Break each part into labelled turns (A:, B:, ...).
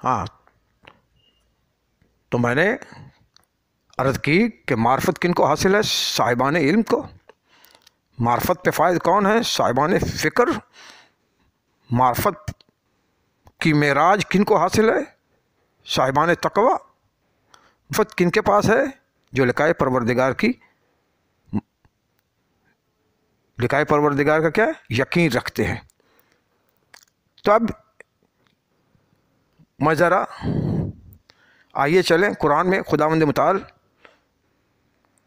A: ہاں، تو میں نے عرض کی کہ معرفت کن کو حاصل ہے؟ صاحبان علم کو۔ معرفت پہ فائز کون ہے؟ صاحبان فکر۔ معرفت کی معراج کن کو حاصل ہے؟ صاحبان تقوی۔ معرفت کن کے پاس ہے؟ جو لقائے پروردگار کی، لقائے پروردگار کا کیا ہے؟ یقین رکھتے ہیں۔ تو اب میں ذرا آئیے چلیں، قرآن میں خداوند متعال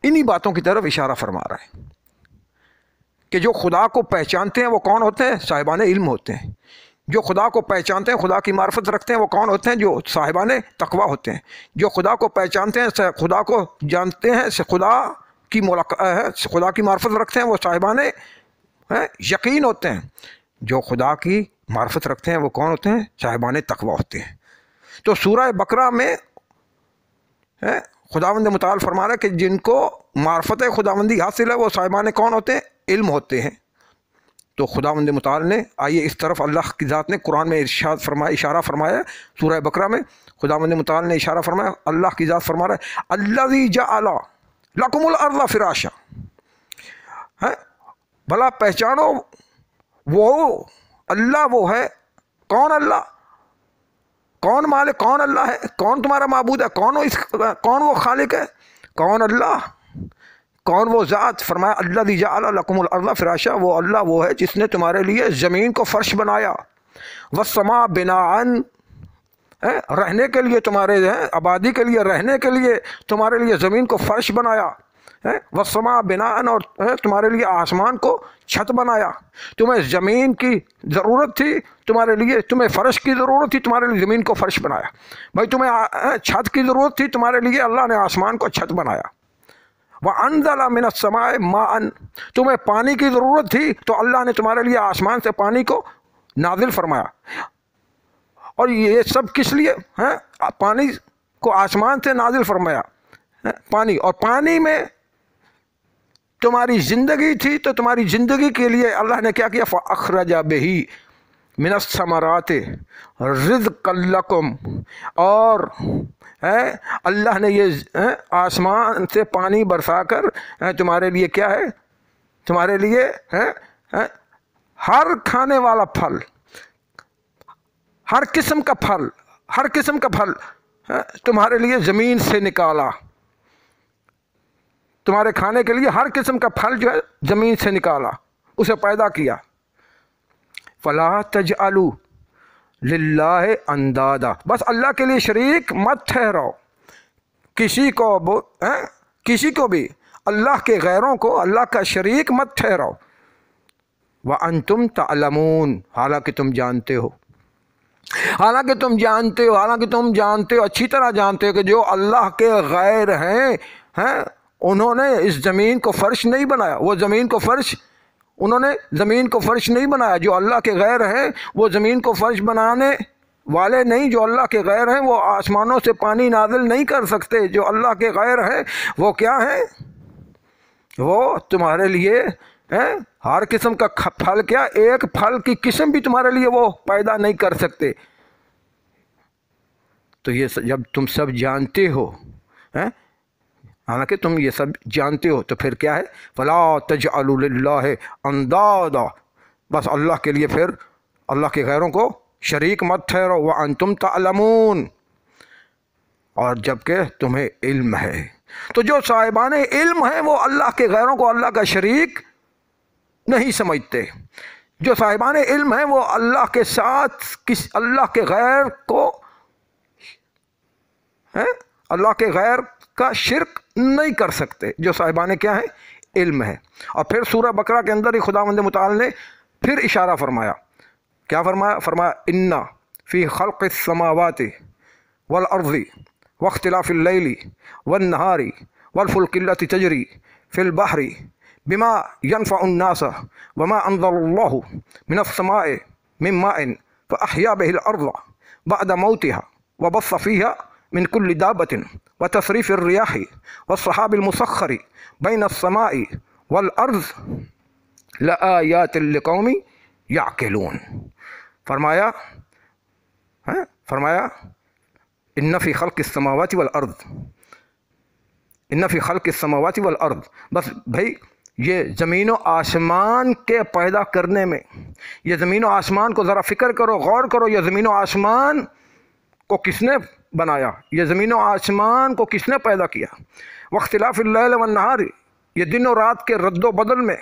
A: انہی باتوں کی طرف اشارہ فرما رہا ہے کہ جو خدا کو پہچانتے ہیں وہ کون ہوتے ہیں؟ صاحبان علم ہوتے ہیں۔ جو خدا کو پہچانتے ہیں، خدا کی معرفت رکھتے ہیں، وہ کون ہوتے ہیں؟ جو صاحبان تقوی ہوتے ہیں۔ جو خدا کو پہچانتے ہیں، خدا کو جانتے ہیں، خدا کی خدا کی معرفت رکھتے ہیں، وہ صاحبان یقین ہوتے ہیں۔ جو خدا کی معرفت رکھتے ہیں وہ کون ہوتے ہیں؟ صاحبان تقوی ہوتے ہیں۔ تو سورہ بقرہ میں خداوند متعال فرما رہا ہے کہ جن کو معرفت خداوندی حاصل ہے وہ صاحبان کون ہوتے ہیں؟ علم ہوتے ہیں۔ تو خداوند متعال نے، آئیے اس طرف اللہ کی ذات نے قرآن میں ارشاد فرمایا، اشارہ فرمایا سورہ بقرہ میں۔ خداوند متعال نے اشارہ فرمایا، اللہ کی ذات فرما رہا ہے الذی جعل لکم الارض فراشا۔ بھلا پہچانو وہ اللہ وہ ہے۔ کون اللہ؟ کون مالک؟ کون اللہ ہے؟ کون تمہارا معبود ہے؟ کون وہ خالق ہے؟ کون اللہ؟ کون وہ ذات؟ فرمایا الذی جعل لکم الارض فراشا، وہ اللہ وہ ہے جس نے تمہارے لیے زمین کو فرش بنایا، والسماء بناء، رہنے کے لیے، تمہارے آبادی کے لیے، رہنے کے لیے تمہارے لیے زمین کو فرش بنایا، والسماء بناء، اور تمہارے لیے آسمان کو چھت بنایا۔ تمہیں زمین کی ضرورت تھی، تمہارے لیے تمہیں فرش کی ضرورت تھی، تمہارے لیے زمین کو فرش بنایا۔ بھائی تمہیں چھت کی ضرورت تھی، تمہارے لیے اللہ نے آسمان کو چھت بنایا۔ وَأَنزَلَ مِنَ السَّمَاءِ مَاءً، تمہیں پانی کی ضرورت تھی تو اللہ نے تمہارے لیے آسمان سے پانی کو نازل فرمایا۔ اور یہ سب کس لیے؟ پانی کو آسمان سے نازل فرمایا، پانی، اور پانی میں تمہاری زندگی تھی تو تمہاری زندگی کے لیے اللہ نے کیا کیا؟ فَأَخْرَجَ بِهِ مِنَ الثَّمَرَاتِ رِزْقًا لَكُمْ، اور اللہ نے یہ آسمان سے پانی برسا کر تمہارے لیے کیا ہے؟ تمہارے لیے ہر کھانے والا پھل، ہر قسم کا پھل، ہر قسم کا پھل تمہارے لیے زمین سے نکالا۔ تمہارے کھانے کے لیے ہر قسم کا پھل جو ہے زمین سے نکالا، اسے پیدا کیا۔ فَلَا تَجْعَلُوا لِلَّهِ اندادا، بس اللہ کے لیے شریک مت ٹھہراؤ، کسی کو بھی اللہ کے غیروں کو اللہ کا شریک مت ٹھہراؤ۔ وَأَنْتُمْ تَعْلَمُونَ، حالانکہ تم جانتے ہو، حالانکہ تم جانتے ہو، اچھی طرح جانتے ہو کہ جو اللہ کے غیر ہیں انہوں نے اس زمین کو فرش نہیں بنایا، وہ زمین کو فرش، انہوں نے زمین کو فرش نہیں بنایا۔ جو اللہ کے غیر ہیں وہ زمین کو فرش بنانے والے نہیں، جو اللہ کے غیر ہیں وہ آسمانوں سے پانی نازل نہیں کر سکتے۔ جو اللہ کے غیر ہیں وہ کیا ہیں؟ وہ تمہارے لیے ہر قسم کا پھل، کیا ایک پھل کی قسم بھی تمہارے لیے وہ پیدا نہیں کر سکتے۔ تو یہ جب تم سب جانتے ہو، حالانکہ تم یہ سب جانتے ہو، تو پھر کیا ہے؟ فَلَا تَجْعَلُوا لِلَّهِ اندادا، بس اللہ کے لیے پھر اللہ کے غیروں کو شریک مت ٹھہرو۔ وَأَنْتُمْ تَعْلَمُونَ، اور جبکہ تمہیں علم ہے۔ تو جو صاحبان علم ہیں وہ اللہ کے غیروں کو اللہ کا شریک نہیں سمجھتے۔ جو صاحبان علم ہیں وہ اللہ کے ساتھ اللہ کے غیر کو اللہ کے غیر کا شرک نہیں کر سکتے۔ جو صاحبان کیا ہیں؟ علم ہے۔ اور پھر سورہ بقرہ کے اندر ہی خداوند متعال نے پھر اشارہ فرمایا، کیا فرمایا؟ فرمایا اِنَّ فِي خَلْقِ السَّمَاوَاتِ وَالْأَرْضِ وَاخْتِلَافِ اللَّيْلِ وَالنَّهَارِ وَالْفُلْكِ الَّتِي تَجْرِي فِي الْبَحْرِ بِمَا يَنْفَعُ النَّاسَ وَمَا أَنزَلَ اللَّهُ مِنَ السَّمَاءِ مِن مَّاءٍ فَأَحْيَا بِهِ الْأَرْضَ بَعْدَ مَوْتِهَا وَبَثَّ فِيهَا من كل دابة وتصريف الرياح والسحاب المسخر بين السماء والأرض لآيات لقوم يعقلون۔ فرمایا ان فی خلق السماوات والارض، ان فی خلق السماوات والارض، بس بھائی یہ زمین و آسمان کے پیدا کرنے میں، یہ زمین و آسمان کو ذرا فکر کرو، غور کرو، یہ زمین و آسمان کو کس نے بنایا، یہ زمین و آسمان کو کس نے پیدا کیا؟ واختلاف اللیل والنہار، یہ دن و رات کے رد و بدل میں،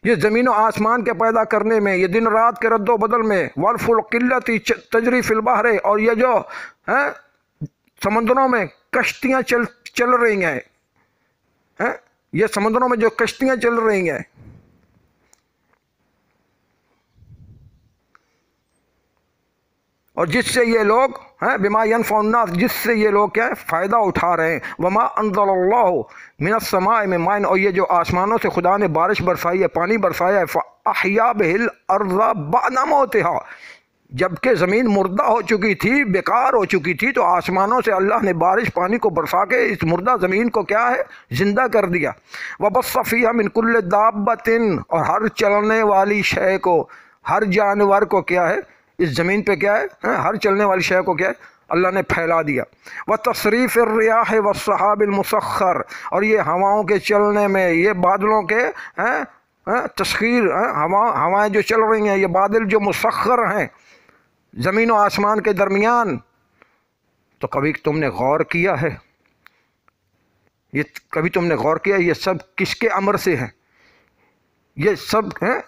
A: یہ زمین و آسمان کے پیدا کرنے میں، یہ دن و رات کے رد و بدل میں، والفلک التی تجری فی البحر، اور یہ جو سمندروں میں کشتیاں چل رہی ہیں، یہ سمندروں میں جو کشتیاں چل رہی ہیں، اور جس سے یہ لوگ بما ينفع الناس، جس سے یہ لوگ کیا ہے فائدہ اٹھا رہے ہیں، وما انزل اللہ من السماء من ماء، اور یہ جو آسمانوں سے خدا نے بارش برسائی ہے، پانی برسایا ہے، فاحیا به الارض بعد موتها، جبکہ زمین مردہ ہو چکی تھی، بیکار ہو چکی تھی، تو آسمانوں سے اللہ نے بارش پانی کو برسا کے اس مردہ زمین کو کیا ہے زندہ کر دیا۔ وبث فیہا من کل دابۃ، اور ہر چلنے والی شے کو، ہر جانور کو کیا ہے اس زمین پہ کیا ہے ہر چلنے والی شے کو کیا ہے اللہ نے پھیلا دیا۔ وتصریف الریاح والسحاب المسخر، اور یہ ہواؤں کے چلنے میں، یہ بادلوں کے تسخیر، ہوائیں جو چل رہی ہیں، یہ بادل جو مسخر ہیں زمین و آسمان کے درمیان، تو کبھی تم نے غور کیا ہے، کبھی تم نے غور کیا یہ سب کس کے امر سے ہے؟ یہ سب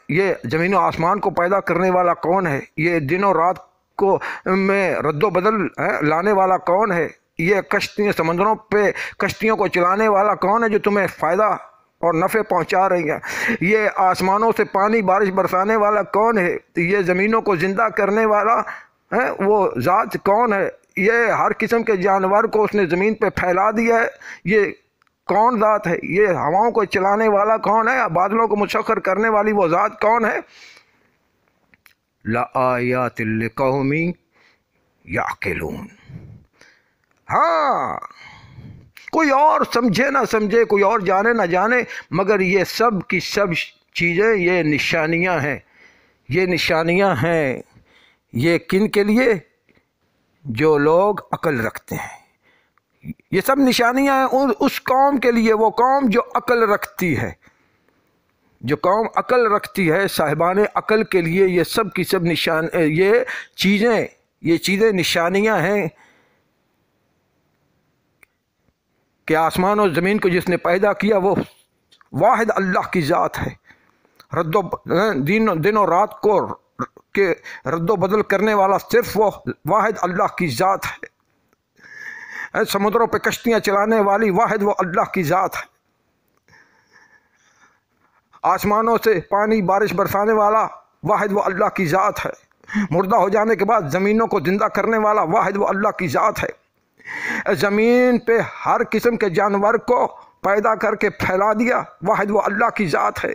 A: یہ زمین و آسمان کو پیدا کرنے والا کون ہے؟ یہ دن و رات کو میں رد و بدل لانے والا کون ہے؟ یہ کشتیاں، سمندروں پہ کشتیوں کو چلانے والا کون ہے جو تمہیں فائدہ اور نفع پہنچا رہی ہیں؟ یہ آسمانوں سے پانی بارش برسانے والا کون ہے؟ یہ زمینوں کو زندہ کرنے والا وہ ذات کون ہے؟ یہ ہر قسم کے جانور کو اس نے زمین پہ پھیلا دیا ہے، یہ کون ذات ہے؟ یہ ہواؤں کو چلانے والا کون ہے؟ بادلوں کو مسخر کرنے والی وہ ذات کون ہے؟ لآیات لقوم یعقلون، ہاں کوئی اور سمجھے نہ سمجھے، کوئی اور جانے نہ جانے، مگر یہ سب کی سب چیزیں یہ نشانیاں ہیں، یہ نشانیاں ہیں، یہ کن کے لیے؟ جو لوگ عقل رکھتے ہیں، یہ سب نشانیاں ہیں اس قوم کے لیے، وہ قوم جو عقل رکھتی ہے، جو قوم عقل رکھتی ہے، صاحبان عقل کے لیے یہ سب کی سب یہ چیزیں نشانیاں ہیں کہ آسمان اور زمین کو جس نے پیدا کیا وہ واحد اللہ کی ذات ہے، دن و رات کو کہ رد و بدل کرنے والا صرف وہ واحد اللہ کی ذات ہے، سمندروں پہ کشتیاں چلانے والی واحد وہ اللہ کی ذات ہے، آسمانوں سے پانی بارش برسانے والا واحد وہ اللہ کی ذات ہے، مردہ ہو جانے کے بعد زمینوں کو زندہ کرنے والا واحد وہ اللہ کی ذات ہے، زمین پہ ہر قسم کے جانور کو پیدا کر کے پھیلا دیا واحد وہ اللہ کی ذات ہے،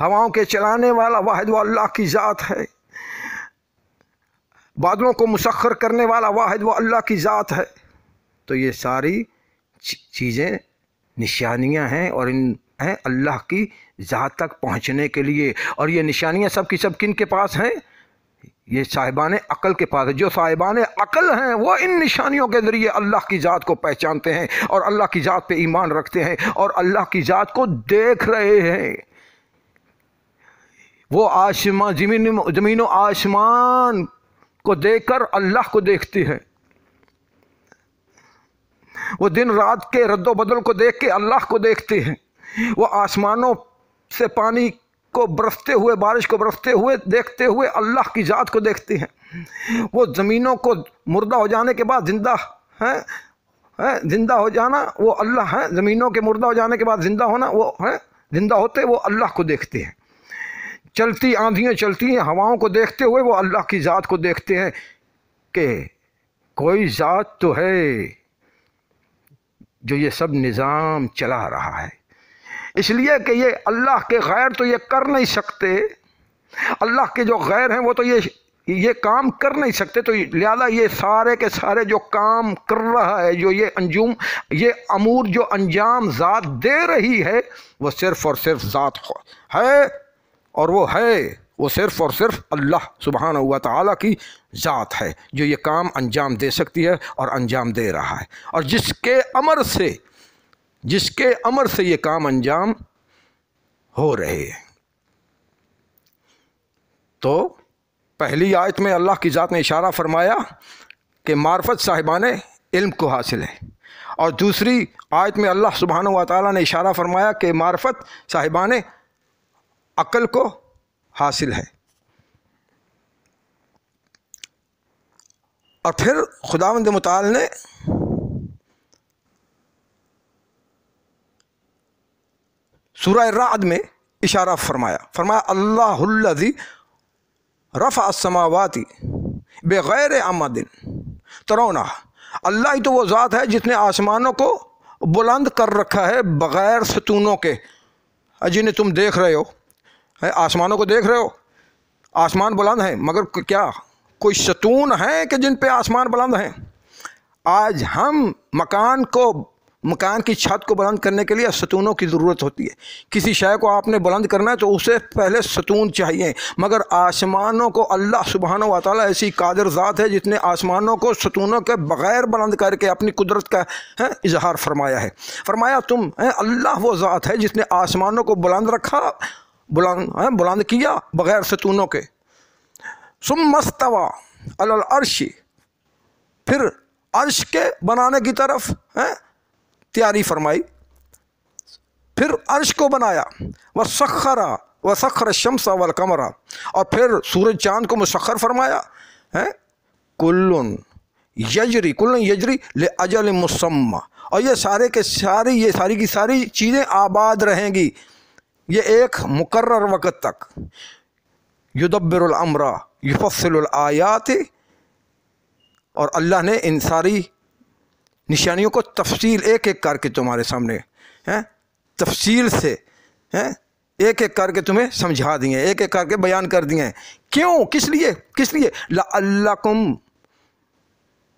A: ہواؤں کے چلانے والا واحد وہ اللہ کی ذات ہے، بادلوں کو مسخر کرنے والا واحد وہ اللہ کی ذات ہے۔ تو یہ ساری چیزیں نشانیاں ہیں، اور ان اللہ کی ذات تک پہنچنے کے لیے، اور یہ نشانیاں سب کی سب کن کے پاس ہیں؟ یہ صاحبان عقل کے پاس ہے۔ جو صاحبان عقل ہیں وہ ان نشانیوں کے ذریعے اللہ کی ذات کو پہچانتے ہیں، اور اللہ کی ذات پہ ایمان رکھتے ہیں، اور اللہ کی ذات کو دیکھ رہے ہیں۔ وہ زمین و آسمان کو دیکھ کر اللہ کو دیکھتے ہیں، وہ دن رات کے رد و بدل کو دیکھ کے اللہ کو دیکھتے ہیں، وہ آسمانوں سے پانی کو برستے ہوئے، بارش کو برستے ہوئے دیکھتے ہوئے اللہ کی ذات کو دیکھتے ہیں، وہ زمینوں کو مردہ ہو جانے کے بعد زندہ ہو جانا وہ اللہ ہے، زمینوں کے مردہ ہو جانے کے بعد زندہ ہونا وہ زندہ ہوتے وہ اللہ کو دیکھتے ہیں، چلتی آندھیاں چلتی ہیں ہواؤں کو دیکھتے ہوئے وہ اللہ کی ذات کو دیکھتے ہیں کہ کوئی ذات تو ہے جو یہ سب نظام چلا رہا ہے، اس لیے کہ یہ اللہ کے غیر تو یہ کر نہیں سکتے، اللہ کے جو غیر ہیں وہ تو یہ کام کر نہیں سکتے، تو لہذا یہ سارے کے سارے جو کام کر رہا ہے، جو یہ امور جو انجام ذات دے رہی ہے، وہ صرف اور صرف ذات ہے، اور وہ ہے وہ صرف اور صرف اللہ سبحانہ و تعالیٰ کی ذات ہے جو یہ کام انجام دے سکتی ہے اور انجام دے رہا ہے، اور جس کے امر سے یہ کام انجام ہو رہے ہیں۔ تو پہلی آیت میں اللہ کی ذات نے اشارہ فرمایا کہ معرفت صاحبان علم کو حاصل ہے، اور دوسری آیت میں اللہ سبحانہ و تعالیٰ نے اشارہ فرمایا کہ معرفت صاحبان عقل کو حاصل ہے۔ اور پھر خداوند متعال نے سورہ رعد میں اشارہ فرمایا اللہ الذی رفع السماوات بغیر عمد ترونہا، اللہ ہی تو وہ ذات ہے جس نے آسمانوں کو بلند کر رکھا ہے بغیر ستونوں کے، جنہیں تم دیکھ رہے ہو، آسمانوں کو دیکھ رہے ہو، آسمان بلند ہیں، مگر کیا کوئی ستون ہیں کہ جن پہ آسمان بلند ہیں؟ آج ہم مکان کی چھت کو بلند کرنے کے لیے ستونوں کی ضرورت ہوتی ہے۔ کسی شے کو آپ نے بلند کرنا ہے تو اسے پہلے ستون چاہیے، مگر آسمانوں کو اللہ سبحانہ و تعالیٰ ایسی قادر ذات ہے جس نے آسمانوں کو ستونوں کے بغیر بلند کر کے اپنی قدرت کا اظہار فرمایا ہے۔ فرمایا تم اللہ وہ ذات ہے جس نے آسمانوں کو بلند کیا بغیر ستونوں کے۔ ثم استوى علی العرش، پھر عرش کے بنانے کی طرف تیاری فرمائی، پھر عرش کو بنایا، وسخر الشمس والقمر، اور پھر سورج چاند کو مسخر فرمایا، کل یجری لاجل مسمى، اور یہ سارے کے ساری یہ ساری کی ساری چیزیں آباد رہیں گی یہ ایک مقرر وقت تک۔ یدبر الامر یفصل الآیات، اور اللہ نے ان ساری نشانیوں کو تفصیل ایک ایک کر کے تمہارے سامنے تفصیل سے ایک ایک کر کے تمہیں سمجھا دیے، ایک ایک کر کے بیان کر دیے۔ کیوں؟ کس لیے لعلکم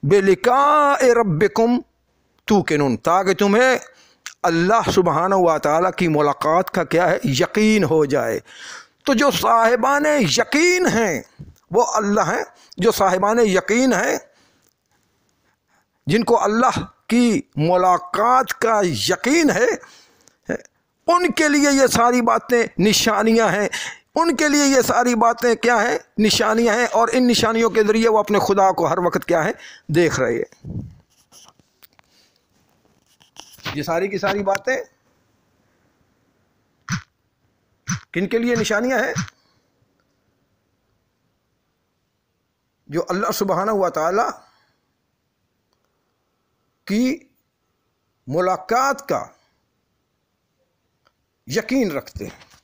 A: بلقاء ربکم توقنون، تاکہ تمہیں اللہ سبحانہ و تعالیٰ کی ملاقات کا کیا ہے، یقین ہو جائے۔ تو جو صاحبان یقین ہیں وہ اللہ ہیں، جو صاحبان یقین ہیں جن کو اللہ کی ملاقات کا یقین ہے، ان کے لیے یہ ساری باتیں نشانیاں ہیں، ان کے لیے یہ ساری باتیں کیا ہیں، نشانیاں ہیں، اور ان نشانیوں کے ذریعے وہ اپنے خدا کو ہر وقت کیا ہے، دیکھ رہے ہیں۔ یہ ساری کی ساری باتیں کن کے لیے نشانیاں ہیں؟ جو اللہ سبحانہ و تعالی کی ملاقات کا یقین رکھتے ہیں۔